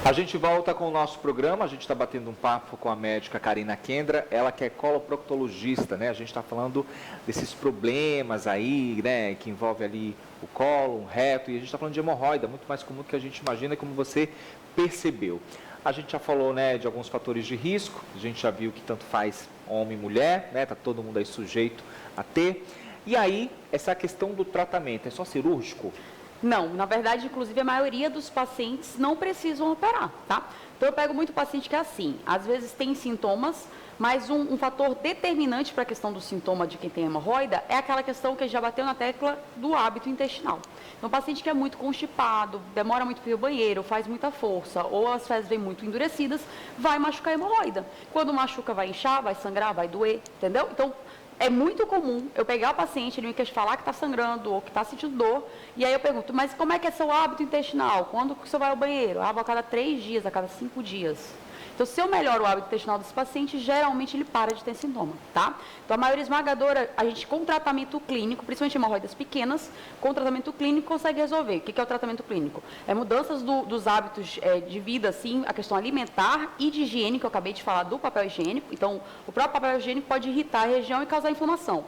A gente volta com o nosso programa, a gente está batendo um papo com a médica Karina Kendra, ela que é coloproctologista, né? A gente está falando desses problemas aí, né, que envolve ali o colo, o reto, e a gente está falando de hemorroida, muito mais comum do que a gente imagina, como você percebeu. A gente já falou, né, de alguns fatores de risco, a gente já viu que tanto faz homem e mulher, né, tá todo mundo aí sujeito a ter. E aí, essa questão do tratamento, é só cirúrgico? Não, na verdade, inclusive, a maioria dos pacientes não precisam operar, tá? Então, eu pego muito paciente que é assim, às vezes tem sintomas, mas um fator determinante para a questão do sintoma de quem tem hemorroida é aquela questão que a gente já bateu na tecla do hábito intestinal. Então, o paciente que é muito constipado, demora muito para ir ao banheiro, faz muita força, ou as fezes vêm muito endurecidas, vai machucar a hemorroida. Quando machuca, vai inchar, vai sangrar, vai doer, entendeu? Então, é muito comum eu pegar o paciente, ele me falar que está sangrando ou que está sentindo dor, e aí eu pergunto, mas como é que é seu hábito intestinal? Quando que você vai ao banheiro? Ah, vou a cada 3 dias, a cada 5 dias. Então, se eu melhoro o hábito intestinal desse paciente, geralmente ele para de ter sintoma, tá? Então, a maioria esmagadora, a gente com tratamento clínico, principalmente hemorroidas pequenas, com tratamento clínico consegue resolver. O que é o tratamento clínico? É mudanças dos hábitos de vida, assim, a questão alimentar e de higiene, que eu acabei de falar do papel higiênico. Então, o próprio papel higiênico pode irritar a região e causar inflamação.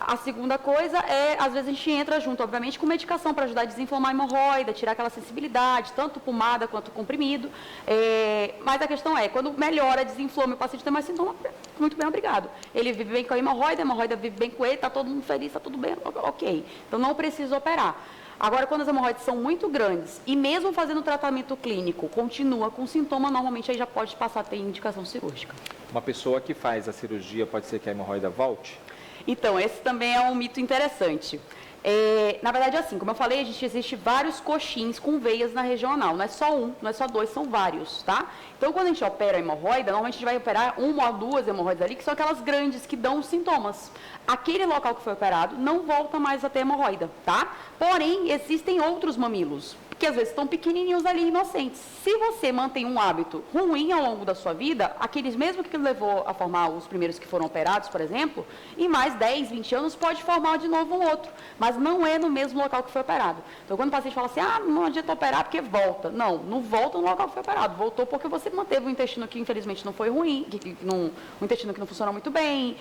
A segunda coisa é, às vezes a gente entra junto, obviamente, com medicação para ajudar a desinflamar a hemorroida, tirar aquela sensibilidade, tanto pomada quanto comprimido. Mas a questão é, quando melhora, desinflama, o paciente tem mais sintoma, muito bem, obrigado. Ele vive bem com a hemorroida vive bem com ele, está todo mundo feliz, está tudo bem, ok. Então não precisa operar. Agora, quando as hemorroidas são muito grandes e mesmo fazendo tratamento clínico, continua com sintoma, normalmente aí já pode passar a ter indicação cirúrgica. Uma pessoa que faz a cirurgia, pode ser que a hemorroida volte? Então, esse também é um mito interessante. Na verdade, assim, como eu falei, existe vários coxins com veias na região anal. Não é só um, não é só dois, são vários, tá? Então, quando a gente opera a hemorroida, normalmente a gente vai operar uma ou duas hemorroidas ali, que são aquelas grandes que dão os sintomas. Aquele local que foi operado não volta mais a ter hemorroida, tá? Porém, existem outros mamilos, que às vezes estão pequenininhos ali, inocentes. Se você mantém um hábito ruim ao longo da sua vida, aqueles mesmo que levou a formar os primeiros que foram operados, por exemplo, em mais 10, 20 anos pode formar de novo um outro, mas não é no mesmo local que foi operado. Então, quando o paciente fala assim, não adianta operar porque volta. Não, não volta no local que foi operado, voltou porque você manteve um intestino que infelizmente não foi ruim, um intestino que não funciona muito bem,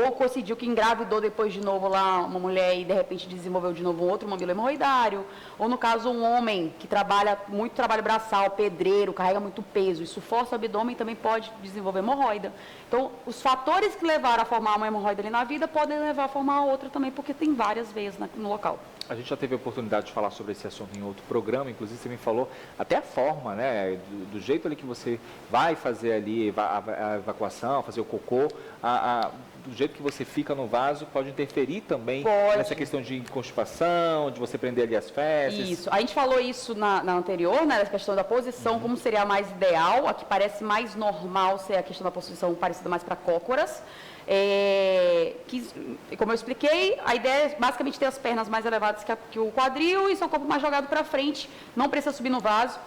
ou coincidiu que engravidou depois de novo lá uma mulher e de repente desenvolveu de novo um outro mamilo hemorroidário, ou no caso um homem que trabalha muito trabalho braçal, pedreiro, carrega muito peso, isso força o abdômen e também pode desenvolver hemorroida. Então, os fatores que levaram a formar uma hemorroida ali na vida podem levar a formar outra também, porque tem várias veias no local. A gente já teve a oportunidade de falar sobre esse assunto em outro programa, inclusive você me falou até a forma, né, do jeito ali que você vai fazer ali a evacuação, fazer o cocô, do jeito que você fica no vaso pode interferir também nessa questão de constipação, de você prender ali as fezes. Isso, a gente falou isso na anterior, né, a questão da posição, como seria a mais ideal, a que parece mais normal ser a questão da posição parecida mais para cócoras. Como eu expliquei, a ideia é basicamente ter as pernas mais elevadas que o quadril e seu corpo mais jogado para frente, não precisa subir no vaso.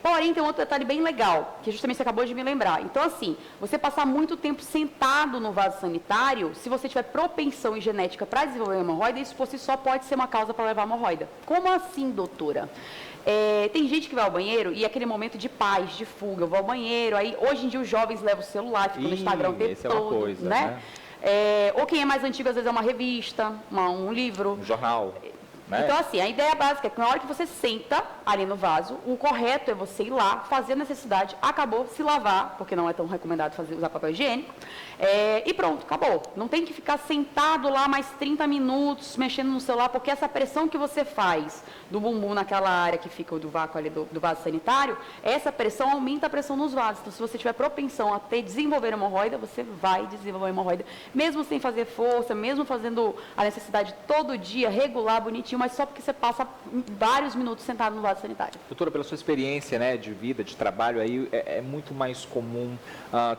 Porém, tem um outro detalhe bem legal, que justamente você acabou de me lembrar. Então, assim, você passar muito tempo sentado no vaso sanitário, se você tiver propensão e genética para desenvolver hemorroida, isso por si só pode ser uma causa para levar hemorroida. Como assim, doutora? Tem gente que vai ao banheiro e aquele momento de paz, de fuga, eu vou ao banheiro, aí hoje em dia os jovens levam o celular, ficam no Instagram o tempo todo, uma coisa, né? Ou quem é mais antigo, às vezes é uma revista, um livro. Um jornal. Né? Então, assim, a ideia básica é que na hora que você senta ali no vaso, o correto é você ir lá, fazer a necessidade, acabou, se lavar, porque não é tão recomendado usar papel higiênico, e pronto, acabou. Não tem que ficar sentado lá mais 30 minutos, mexendo no celular, porque essa pressão que você faz do bumbum naquela área que fica do vácuo ali do vaso sanitário, essa pressão aumenta a pressão nos vasos. Então, se você tiver propensão a desenvolver hemorroida, você vai desenvolver hemorroida, mesmo sem fazer força, mesmo fazendo a necessidade todo dia, regular, bonitinho, mas só porque você passa vários minutos sentado no vaso sanitário. Doutora, pela sua experiência, né, de vida, de trabalho, aí é muito mais comum,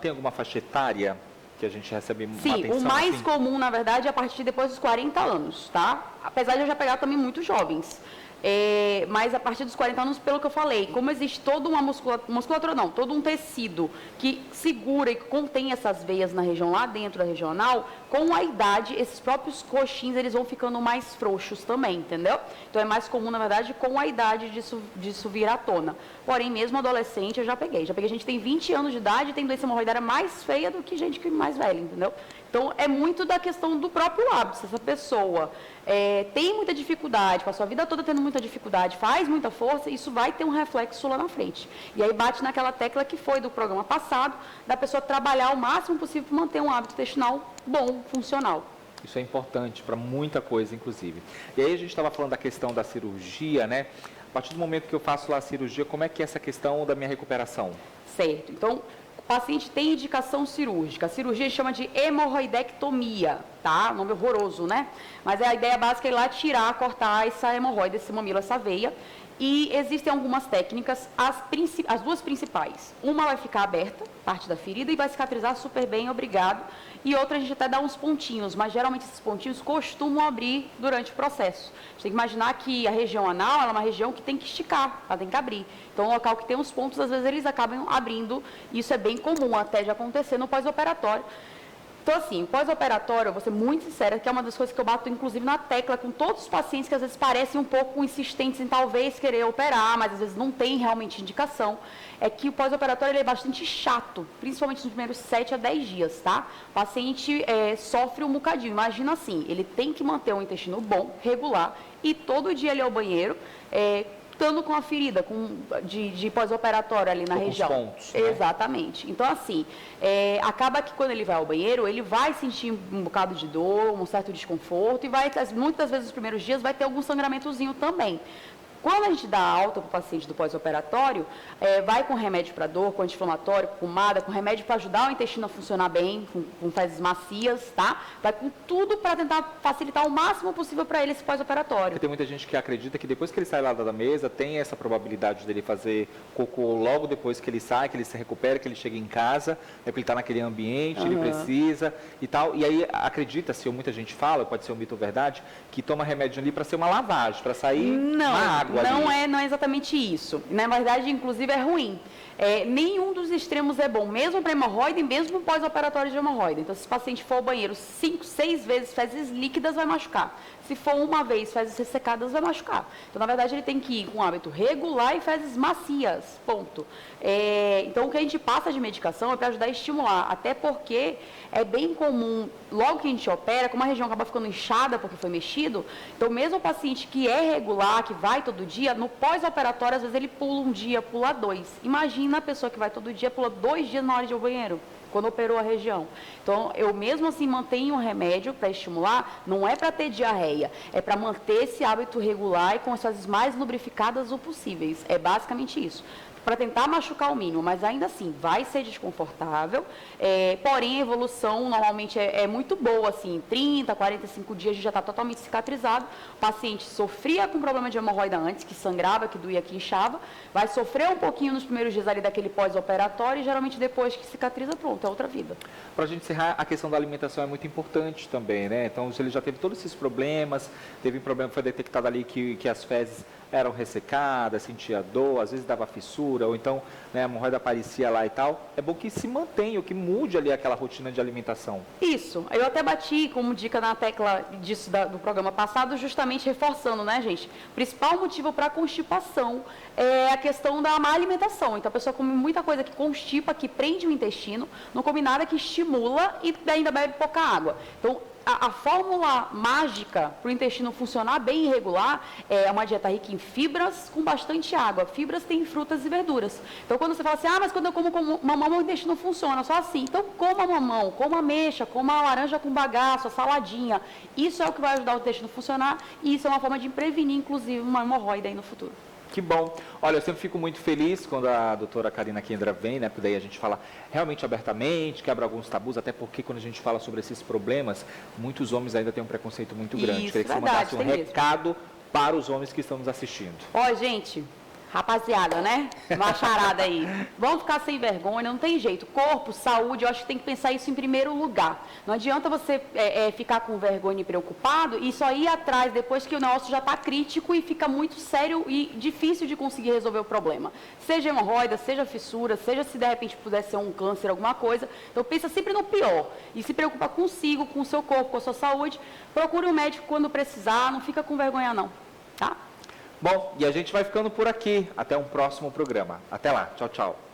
tem alguma faixa etária que a gente recebe uma atenção? Sim, o mais assim? comum, na verdade, é a partir de depois dos 40 anos, tá? Apesar de eu já pegar também muitos jovens. Mas a partir dos 40 anos, pelo que eu falei, como existe toda uma musculatura não, todo um tecido que segura e contém essas veias na região lá dentro da regional, com a idade, esses próprios coxins, eles vão ficando mais frouxos também, entendeu? Então é mais comum, na verdade, com a idade disso vir à tona. Porém, mesmo adolescente, eu já peguei gente que tem 20 anos de idade e tem doença hemorroidária mais feia do que gente que mais velha, entendeu? Então, é muito da questão do próprio hábito. Se essa pessoa tem muita dificuldade, passou a vida toda tendo muita dificuldade, faz muita força, isso vai ter um reflexo lá na frente. E aí bate naquela tecla que foi do programa passado, da pessoa trabalhar o máximo possível para manter um hábito intestinal bom, funcional. Isso é importante para muita coisa, inclusive. E aí a gente estava falando da questão da cirurgia, né? A partir do momento que eu faço lá a cirurgia, como é que é essa questão da minha recuperação? Certo. Então, o paciente tem indicação cirúrgica. A cirurgia chama de hemorroidectomia, tá? Nome horroroso, né? Mas a ideia básica é ir lá tirar, cortar essa hemorroide, esse mamilo, essa veia. E existem algumas técnicas, as duas principais. Uma vai ficar aberta, parte da ferida, e vai cicatrizar super bem, obrigado. E outra a gente até dá uns pontinhos, mas geralmente esses pontinhos costumam abrir durante o processo. A gente tem que imaginar que a região anal ela é uma região que tem que esticar, ela tem que abrir. Então, o local que tem os pontos, às vezes eles acabam abrindo. Isso é bem comum até de acontecer no pós-operatório. Então, assim, pós-operatório, eu vou ser muito sincera, que é uma das coisas que eu bato, inclusive, na tecla com todos os pacientes que às vezes parecem um pouco insistentes em talvez querer operar, mas às vezes não tem realmente indicação, é que o pós-operatório ele é bastante chato, principalmente nos primeiros 7 a 10 dias, tá? O paciente sofre um bocadinho. Imagina assim, ele tem que manter um intestino bom, regular, e todo dia ele é ao banheiro, estando com a ferida de pós-operatório ali na região. Pontos, né? Exatamente. Então, assim, acaba que quando ele vai ao banheiro, ele vai sentir um bocado de dor, um certo desconforto, e muitas vezes nos primeiros dias vai ter algum sangramentozinho também. Quando a gente dá alta para o paciente do pós-operatório, vai com remédio para dor, com anti-inflamatório, com pomada, com remédio para ajudar o intestino a funcionar bem, com fezes macias, tá? Vai com tudo para tentar facilitar o máximo possível para ele esse pós-operatório. Porque tem muita gente que acredita que depois que ele sai lá da mesa, tem essa probabilidade dele fazer cocô logo depois que ele sai, que ele se recupera, que ele chega em casa, porque ele está naquele ambiente, ele precisa e tal. E aí acredita-se, ou muita gente fala, pode ser um mito ou verdade, que toma remédio ali para ser uma lavagem, para sair uma água. Não é exatamente isso. Na verdade, inclusive, é ruim. Nenhum dos extremos é bom, mesmo para hemorroide, mesmo pós-operatório de hemorroide. Então, se o paciente for ao banheiro 5, 6 vezes, fezes líquidas, vai machucar. Se for uma vez, fezes ressecadas, vai machucar. Então, na verdade, ele tem que ir com um hábito regular e fezes macias, ponto. Então, o que a gente passa de medicação é para ajudar a estimular, até porque é bem comum, logo que a gente opera, como a região acaba ficando inchada porque foi mexido, então mesmo o paciente que é regular, que vai todo dia, no pós-operatório, às vezes ele pula um dia, pula 2. Imagina a pessoa que vai todo dia, pula 2 dias na hora de ir ao banheiro, quando operou a região. Então, eu mesmo assim mantenho um remédio para estimular, não é para ter diarreia, é para manter esse hábito regular e com as fezes mais lubrificadas o possíveis. É basicamente isso. Para tentar machucar o mínimo, mas ainda assim vai ser desconfortável, porém a evolução normalmente é muito boa, assim, 30, 45 dias a gente já está totalmente cicatrizado. O paciente sofria com problema de hemorroida antes, que sangrava, que doía, que inchava, vai sofrer um pouquinho nos primeiros dias ali daquele pós-operatório e geralmente depois que cicatriza, pronto, é outra vida. Para a gente encerrar, a questão da alimentação é muito importante também, né? Então, se ele já teve todos esses problemas, teve um problema, foi detectado ali que as fezes eram ressecadas, sentia dor, às vezes dava fissura, ou então a hemorroida aparecia lá e tal, é bom que se mantenha, que mude ali aquela rotina de alimentação. Isso, eu até bati como dica na tecla disso do programa passado, justamente reforçando, né, gente? O principal motivo para constipação é a questão da má alimentação. Então, a pessoa come muita coisa que constipa, que prende o intestino, não come nada que estimula e ainda bebe pouca água. Então, a fórmula mágica para o intestino funcionar bem e regular é uma dieta rica em fibras com bastante água. Fibras tem frutas e verduras. Então, quando você fala assim, mas quando eu como mamão, meu intestino funciona. Só assim. Então, coma mamão, coma ameixa, coma laranja com bagaço, a saladinha. Isso é o que vai ajudar o intestino a funcionar e isso é uma forma de prevenir, inclusive, uma hemorroida aí no futuro. Que bom. Olha, eu sempre fico muito feliz quando a doutora Karina Kendra vem, né? Porque daí a gente fala realmente abertamente, quebra alguns tabus, até porque quando a gente fala sobre esses problemas, muitos homens ainda têm um preconceito muito grande. Isso, queria que você mandasse um recado para os homens que estão nos assistindo. Gente, Rapaziada, né? Macharada aí. Vamos ficar sem vergonha, não tem jeito. Corpo, saúde, eu acho que tem que pensar isso em primeiro lugar. Não adianta você ficar com vergonha e preocupado e só ir atrás depois que o negócio já está crítico e fica muito sério e difícil de conseguir resolver o problema. Seja hemorroida, seja fissura, seja se de repente puder ser um câncer, alguma coisa. Então pensa sempre no pior e se preocupa consigo, com o seu corpo, com a sua saúde. Procure um médico quando precisar, não fica com vergonha não, tá? Bom, e a gente vai ficando por aqui. Até um próximo programa. Até lá. Tchau, tchau.